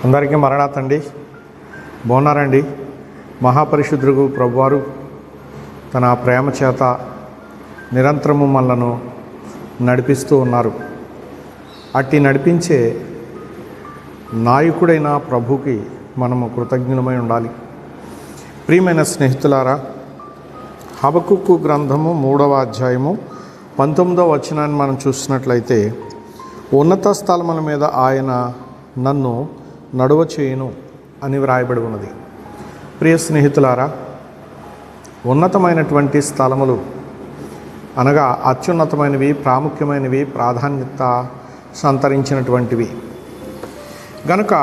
అందరికీ మరణాతండి. బాగున్నారండి? మహాపరిశుద్ధుడు ప్రభువారు తన ప్రేమ చేత నిరంతరము మనలను నడిపిస్తూ ఉన్నారు. అట్టి నడిపించే నాయకుడైన ప్రభుకి మనము కృతజ్ఞులమై ఉండాలి. ప్రియమైన స్నేహితులారా, హబక్కుకు గ్రంథము 3వ అధ్యాయము 19వ వచనాన్ని మనం చూసినట్లయితే, ఉన్నత స్థలముల మీద ఆయన నన్ను నడువ చేయును అని వ్రాయబడి ఉన్నది. ప్రియ స్నేహితులారా, ఉన్నతమైనటువంటి స్థలములు అనగా అత్యున్నతమైనవి, ప్రాముఖ్యమైనవి, ప్రాధాన్యత సంతరించినటువంటివి గనుక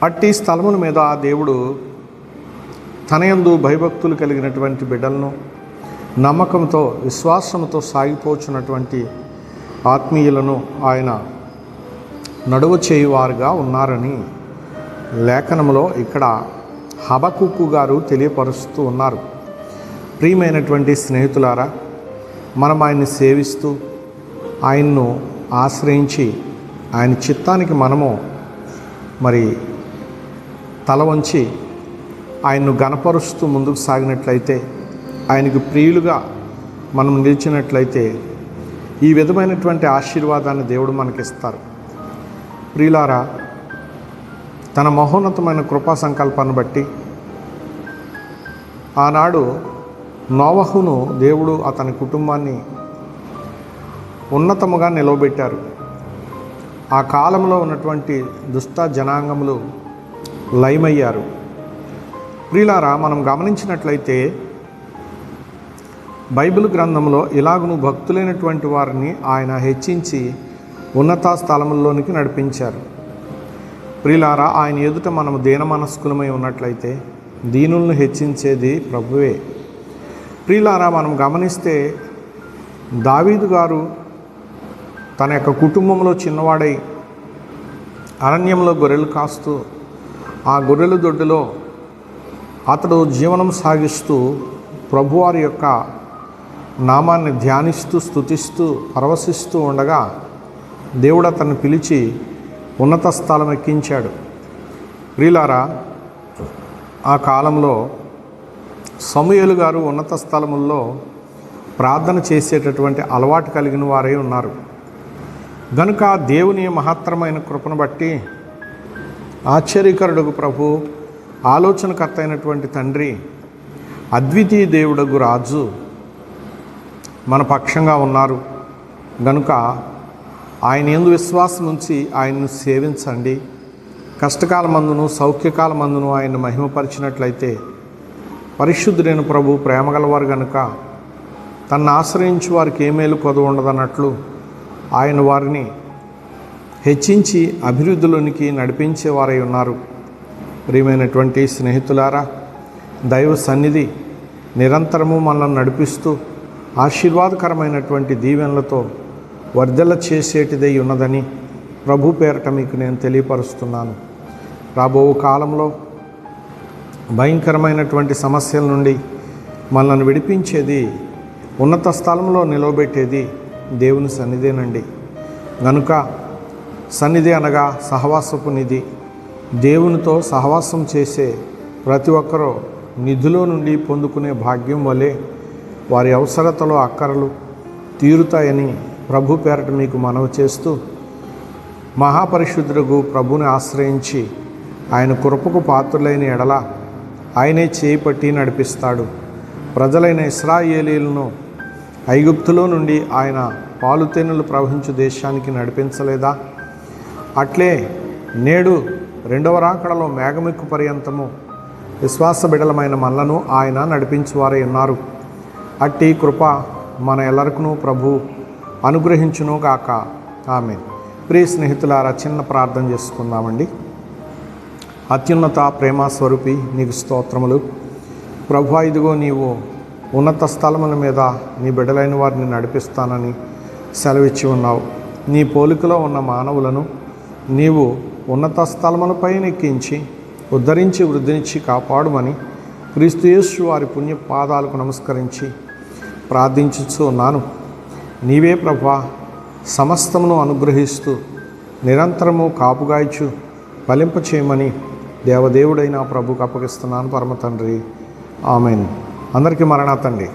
అట్టి స్థలముల మీద దేవుడు తనయందు భయభక్తులు కలిగినటువంటి బిడ్డలను నమ్మకంతో విశ్వాసంతో సాగిపోచున్నటువంటి ఆత్మీయులను ఆయన నడువ చేయువారుగా ఉన్నారని లేఖనంలో ఇక్కడ హబక్కుకు గారు తెలియపరుస్తూ ఉన్నారు. ప్రియమైనటువంటి స్నేహితులారా, మనం ఆయన్ని సేవిస్తూ ఆయన్ను ఆశ్రయించి ఆయన చిత్తానికి మనము తల వంచి ఆయన్ను గణపరుస్తూ ముందుకు సాగినట్లయితే, ఆయనకు ప్రియులుగా మనం నిలిచినట్లయితే ఈ విధమైనటువంటి ఆశీర్వాదాన్ని దేవుడు మనకిస్తారు. ప్రియులారా, తన మహోన్నతమైన కృపా సంకల్పాన్ని బట్టి ఆనాడు నోవహును దేవుడు అతని కుటుంబాన్ని ఉన్నతముగా నిలవబెట్టారు. ఆ కాలంలో ఉన్నటువంటి దుష్ట జనాంగములు లయమయ్యారు. ప్రియులారా, మనం గమనించినట్లయితే బైబిల్ గ్రంథంలో ఇలాగును భక్తులైనటువంటి వారిని ఆయన హెచ్చించి ఉన్నత స్థలముల్లోనికి నడిపించారు. ప్రియులారా, ఆయన ఎదుట మనము దీన మనస్కులమై ఉన్నట్లయితే దీనులను హెచ్చించేది ప్రభువే. ప్రియులారా, మనం గమనిస్తే దావీదు గారు తన యొక్క కుటుంబంలో చిన్నవాడై అరణ్యంలో గొర్రెలు కాస్తూ ఆ గొర్రెల దొడ్డిలో అతడు జీవనం సాగిస్తూ ప్రభువారి యొక్క నామాన్ని ధ్యానిస్తూ స్తుతిస్తూ పరవశిస్తూ ఉండగా దేవుడు అతన్ని పిలిచి ఉన్నత స్థలం ఎక్కించాడు. ప్రియులారా, ఆ కాలంలో సమూయేలు గారు ఉన్నత స్థలముల్లో ప్రార్థన చేసేటటువంటి అలవాటు కలిగిన వారై ఉన్నారు. గనుక దేవుని మహత్తరమైన కృపను బట్టి ఆశ్చర్యకరుడుగు ప్రభు, ఆలోచనకర్త అయినటువంటి తండ్రి, అద్వితీయ దేవుడగు రాజు మన పక్షంగా ఉన్నారు. గనుక ఆయన యందు విశ్వాసం ఉంచి ఆయన్ను సేవించండి. కష్టకాలమందును సౌఖ్యకాలమందును ఆయన్ను మహిమపరిచినట్లయితే పరిశుద్ధుడైన ప్రభు ప్రేమగలవారు గనుక తన్ను ఆశ్రయించి వారికి ఏ మేలు కొదవ ఉండదన్నట్లు ఆయన వారిని హెచ్చించి అభివృద్ధిలోనికి నడిపించేవారై ఉన్నారు. ప్రియమైనటువంటి స్నేహితులారా, దైవ సన్నిధి నిరంతరము మనల్ని నడిపిస్తూ ఆశీర్వాదకరమైనటువంటి దీవెనలతో వర్ధల చేసేటిదై ఉన్నదని ప్రభు పేరట మీకు నేను తెలియపరుస్తున్నాను. రాబో కాలంలో భయంకరమైనటువంటి సమస్యల నుండి మనల్ని విడిపించేది, ఉన్నత స్థలంలో నిలవబెట్టేది దేవుని సన్నిధేనండి. గనుక సన్నిధి అనగా సహవాసపు నిధి. దేవునితో సహవాసం చేసే ప్రతి ఒక్కరూ నిధిలో నుండి పొందుకునే భాగ్యం వలె వారి అవసరతలో అక్కరలు తీరుతాయని ప్రభు పేరట మీకు మనవి చేస్తూ, మహాపరిశుద్ధుడు ప్రభుని ఆశ్రయించి ఆయన కృపకు పాత్రులైన ఎడల ఆయనే చేపట్టి నడిపిస్తాడు. ప్రజలైన ఇశ్రాయేలీలను ఐగుప్తులో నుండి ఆయన పాలుతేనెలు ప్రవహించు దేశానికి నడిపించలేదా? అట్లే నేడు రెండవ రాకడలో మేఘమెక్కు పర్యంతము విశ్వాస బిడలమైన మనలను ఆయన నడిపించువారై ఉన్నారు. అట్టి కృప మన ఎల్లరికూ ప్రభు అనుగ్రహించును గాక. ఆమేన్. ప్రియ స్నేహితులారా, చిన్న ప్రార్థన చేసుకుందామండి. అత్యున్నత ప్రేమ స్వరూపి, నీకు స్తోత్రములు ప్రభు. ఇదిగో నీవు ఉన్నత స్థలముల మీద నీ బిడ్డలైన వారిని నడిపిస్తానని సెలవిచ్చి ఉన్నావు. నీ పోలికలో ఉన్న మానవులను నీవు ఉన్నత స్థలములపై ఎక్కించి ఉద్ధరించి వృద్ధినిచ్చి కాపాడుమని క్రీస్తు యేసు వారి పుణ్య పాదాలకు నమస్కరించి ప్రార్థించుచు ఉన్నాను. నీవే ప్రభువా సమస్తమును అనుగ్రహిస్తూ నిరంతరము కాపుగాయచు ఫలింప చేయమని దేవదేవుడైన ప్రభుకు అప్పగిస్తున్నాను పరమ తండ్రి. ఆమెన్. అందరికీ మరణాతండి.